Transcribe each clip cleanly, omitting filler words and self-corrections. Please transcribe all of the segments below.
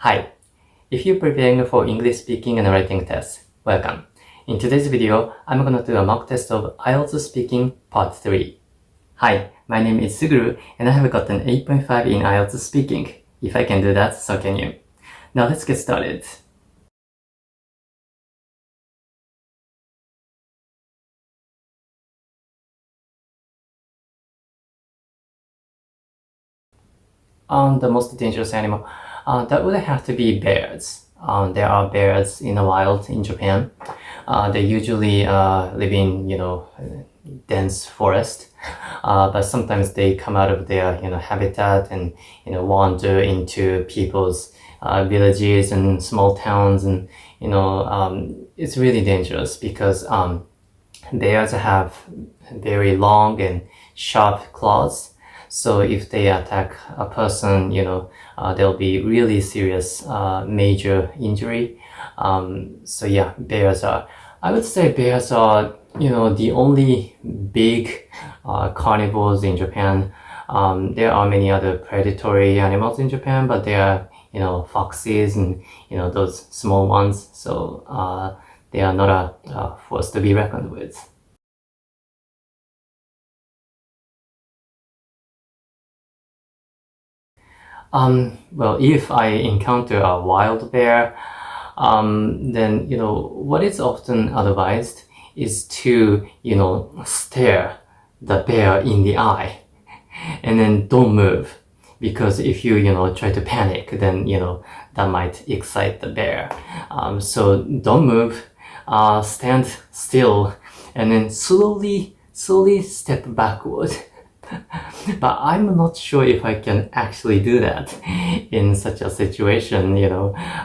Hi, if you're preparing for English speaking and writing tests, welcome. In today's video, I'm going to do a mock test of IELTS speaking part 3. Hi, my name is Suguru and I have got an 8.5 in IELTS speaking. If I can do that, so can you. Now let's get started. The most dangerous animal, that would have to be bears. There are bears in the wild in Japan. They usually live in, dense forest, but sometimes they come out of their, habitat and, wander into people's villages and small towns, and, it's really dangerous because bears have very long and sharp claws. So if they attack a person, there'll be really serious, major injury. So yeah, I would say bears are, the only big carnivores in Japan. There are many other predatory animals in Japan, but there are, foxes and, those small ones. So they are not a force to be reckoned with. Well, if I encounter a wild bear, then, what is often advised is to, stare the bear in the eye and then don't move. Because if you, try to panic, then, that might excite the bear. So don't move, stand still, and then slowly step backward. But I'm not sure if I can actually do that in such a situation,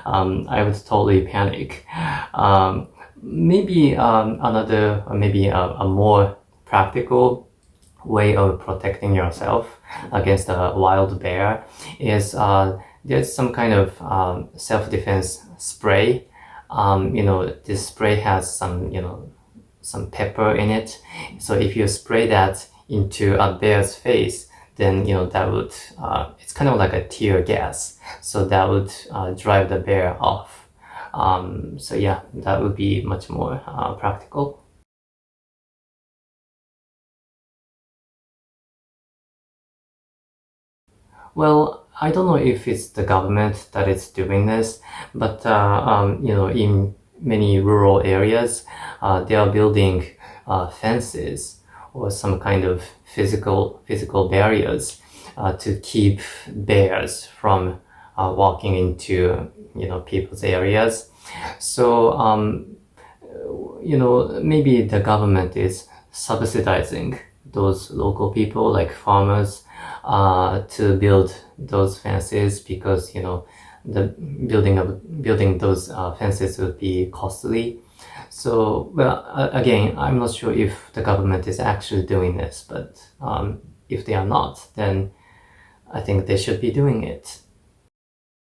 I would totally panic. Maybe another, or maybe a more practical way of protecting yourself against a wild bear is there's some kind of self-defense spray. This spray has some pepper in it. So if you spray that into a bear's face, then that would it's kind of like a tear gas, so that would drive the bear off. So yeah, that would be much more practical. Well, I don't know if it's the government that is doing this, but in many rural areas, they are building fences or some kind of physical barriers to keep bears from walking into people's areas. So maybe the government is subsidizing those local people like farmers to build those fences because the building those fences would be costly. So, well, again, I'm not sure if the government is actually doing this, but if they are not, then I think they should be doing it.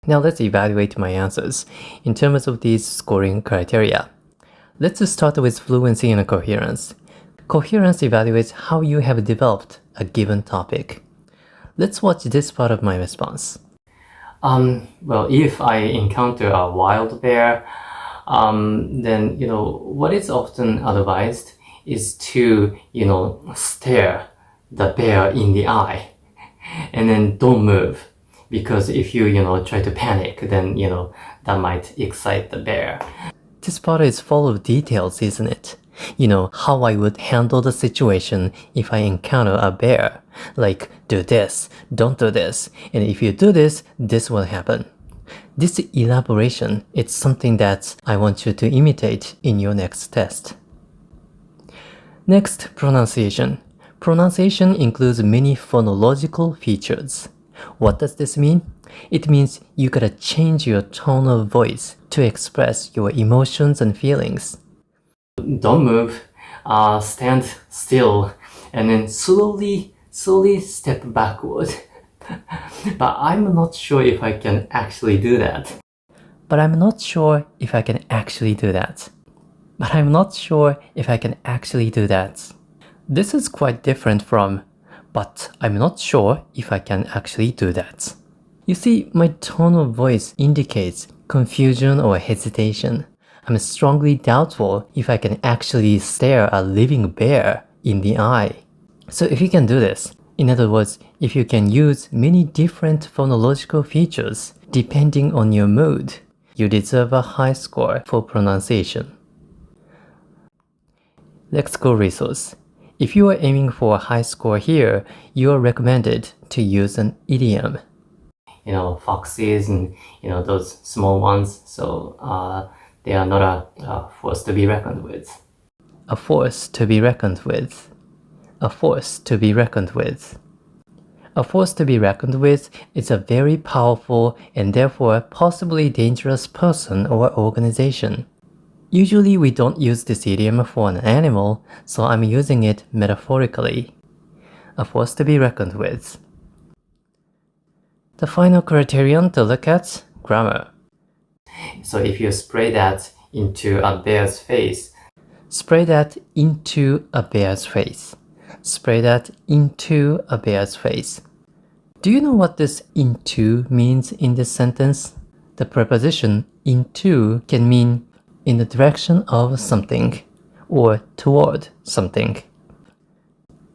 Now let's evaluate my answers in terms of these scoring criteria. Let's start with fluency and coherence. Coherence evaluates how you have developed a given topic. Let's watch this part of my response. Well, if I encounter a wild bear, then what is often advised is to stare the bear in the eye and then don't move, because if you try to panic, then that might excite the bear. This part is full of details, isn't it? How I would handle the situation if I encounter a bear. Like, do this, don't do this, and if you do this, this will happen. This elaboration is something that I want you to imitate in your next test. Next, pronunciation. Pronunciation includes many phonological features. What does this mean? It means you gotta change your tone of voice to express your emotions and feelings. Don't move, stand still, and then slowly step backward. But I'm not sure if I can actually do that. This is quite different from, but I'm not sure if I can actually do that. You see, my tone of voice indicates confusion or hesitation. I'm strongly doubtful if I can actually stare a living bear in the eye. So if you can do this, in other words, if you can use many different phonological features depending on your mood, you deserve a high score for pronunciation. Lexical resource. If you are aiming for a high score here, you are recommended to use an idiom. Foxes and, those small ones, so they are not a force to be reckoned with. A force to be reckoned with. A force to be reckoned with. A force to be reckoned with is a very powerful and therefore possibly dangerous person or organization. Usually we don't use this idiom for an animal, so I'm using it metaphorically. A force to be reckoned with. The final criterion to look at, grammar. So if you spray that into a bear's face, spray that into a bear's face. Spray that into a bear's face. Do you know what this into means in this sentence? The preposition into can mean in the direction of something or toward something.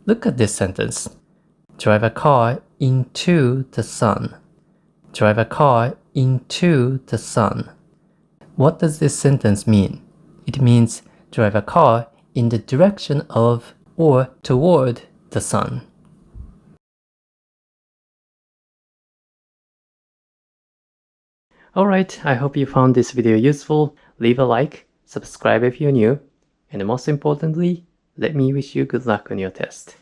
Look at this sentence. Drive a car into the sun. Drive a car into the sun. What does this sentence mean? It means drive a car in the direction of or toward the sun. Alright, I hope you found this video useful. Leave a like, subscribe if you're new, and most importantly, let me wish you good luck on your test.